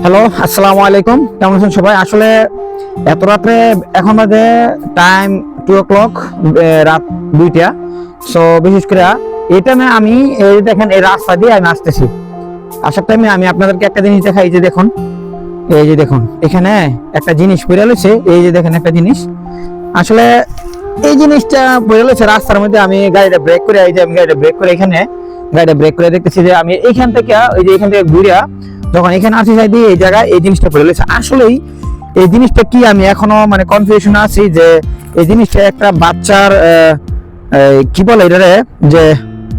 Hello, আসসালামু আলাইকুম। কেমন আছেন সবাই? আসলে এত রাত্রে এখন বাজে টাইম 2 o'clock, রাত 2টা। সো বিশেষ করে এটা না, আমি এই দেখেন এই রাস্তা দিয়ে আমি আসতেছি। আসার টাইমে আমি আপনাদেরকে একটা জিনিস দেখাই। যে দেখুন, এই যে দেখুন এখানে একটা জিনিস পড়ে রয়েছে। এই যে দেখেন একটা জিনিস, আসলে এই জিনিসটা পড়ে রয়েছে রাস্তার মধ্যে। আমি গাড়িটা ব্রেক করে, এই যে আমি গাড়িটা ব্রেক করে এখানে গাড়িটা ব্রেক করে দেখতেছি যে আমি এইখান থেকে, ওই যে এখান থেকে ঘুরিয়া যখন এখানে আসি যাই দিয়ে এই জায়গায় এই জিনিসটা পড়ে রয়েছে। আসলেই এই জিনিসটা কি, আমি এখনো মানে কনফিউশন আছি যে এই জিনিসটা একটা বাচ্চার কি বলে এটারে, যে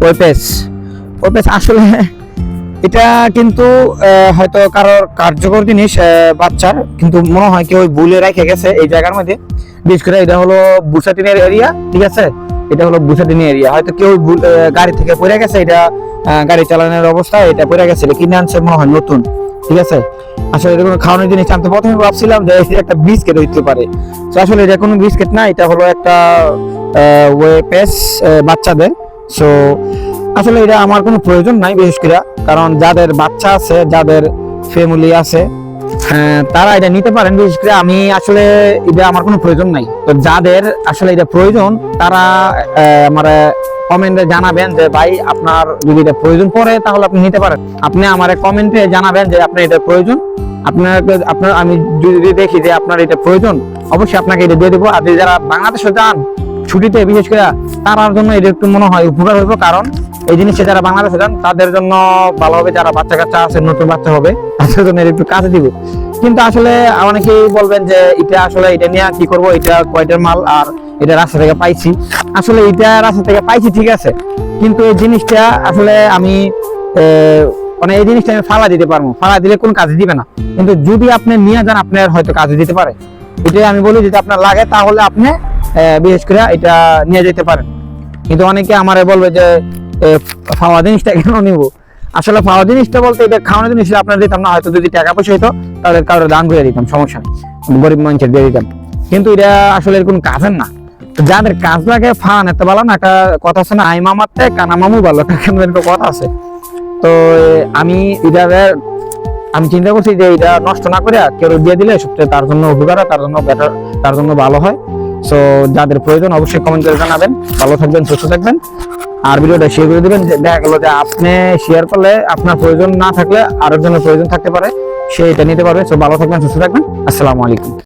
ওয়েপেস আসলে এটা কিন্তু হয়তো কারোর কার্যকর জিনিস বাচ্চার, কিন্তু মনে হয় কেউ ভুলে রেখে গেছে এই জায়গার মধ্যে। বিশেষ করে এটা হলো বুসাটিনের এরিয়া, ঠিক আছে? এটা হলো বুসাটিনের এরিয়া, হয়তো কেউ গাড়ি থেকে পড়ে গেছে। এটা গাড়ি চালানোর অবস্থায় এটা পড়ে গেছে, কিনে আনছে মনে হয় নতুন, ঠিক আছে? আসলে এটা কোনো খাওয়ানোর জিনিস। আমি তো প্রথমে ভাবছিলাম যে এটা একটা বিস্কিট হইতে পারে। তো আসলে এটা কোনো বিস্কিট না, এটা হলো একটা ওয়েপেস বাচ্চাদের। সো আসলে এটা আমার কোনো প্রয়োজন নাই, বিশেষ করে কারণ যাদের বাচ্চা আছে, যাদের ফ্যামিলি আছে, তারা এটা নিতে পারেন। বিশেষ করে আমি আসলে এটা আমার কোনো প্রয়োজন নাই। তো যাদের আসলে এটা প্রয়োজন তারা আমার কমেন্টে জানাবেন যে ভাই আপনার যদি এটা প্রয়োজন পড়ে তাহলে আপনি নিতে পারেন। আপনি আমার কমেন্টে জানাবেন যে আপনার এটা প্রয়োজন। আপনার আমি যদি দেখি যে আপনার এটা প্রয়োজন, অবশ্যই আপনাকে এটা দিয়ে দেবো। আর যারা বাংলাদেশে যান ছুটিতে, বিশেষ করে তার জন্য এটা একটু মনে হয় উপকার হইব। কারণ এই জিনিসটা যারা বাংলাদেশে যান তাদের জন্য ভালো হবে। যারা বাচ্চা কাচ্চা আছে, নতুন বাচ্চা হবে, তাদের জন্য একটু কাজে দিব। কিন্তু আসলে অনেকেই বলবেন যে এটা আসলে এটা নিয়ে কি করব, এটা কয়টার মাল, আর এটা রাস্তা থেকে পাইছি। আসলে এটা রাস্তা থেকে পাইছি, ঠিক আছে, কিন্তু এই জিনিসটা আসলে আমি মানে এই জিনিসটা আমি ফালা দিতে পারবো। ফালা দিলে কোন কাজে দিবে না, কিন্তু যদি আপনি নিয়ে যান আপনার হয়তো কাজে দিতে পারে। এটাই আমি বলি, যদি আপনার লাগে তাহলে আপনি বিশেষ করে এটা নিয়ে যেতে পারেন। কিন্তু অনেকে আমারে বলবে যে ফাওয়া জিনিসটা কেন নিব। আসলে ফাওয়া জিনিসটা বলতে এটা খাওয়ানোর জিনিস আপনার দিতাম না, হয়তো যদি টাকা পয়সা হইতো তাদের কারোর দান করে দিতাম, সমস্যা নেই, গরিব মানুষের দিয়ে দিতাম। কিন্তু এটা আসলে এরকম কাজের না। যাদের কাজ লাগে ফান এত ভালো না, একটা কথা আছে না, আই মামাতে কানা মামু ভালো, একটা কথা আছে। তো আমি আমি চিন্তা করছি যে এটা নষ্ট না করে কেউ দিয়ে দিলে সবচেয়ে তার জন্য উপকার হয়, তার জন্য বেটার, তার জন্য ভালো হয়। সো যাদের প্রয়োজন অবশ্যই কমেন্ট করে জানাবেন। ভালো থাকবেন, সুস্থ থাকবেন, আর ভিডিওটা শেয়ার করে দিবেন। দেখা গেল যে আপনি শেয়ার করলে আপনার প্রয়োজন না থাকলে আরেকজনের প্রয়োজন থাকতে পারে, সে এটা নিতে পারবে। সো ভালো থাকবেন, সুস্থ থাকবেন। আসসালামু আলাইকুম।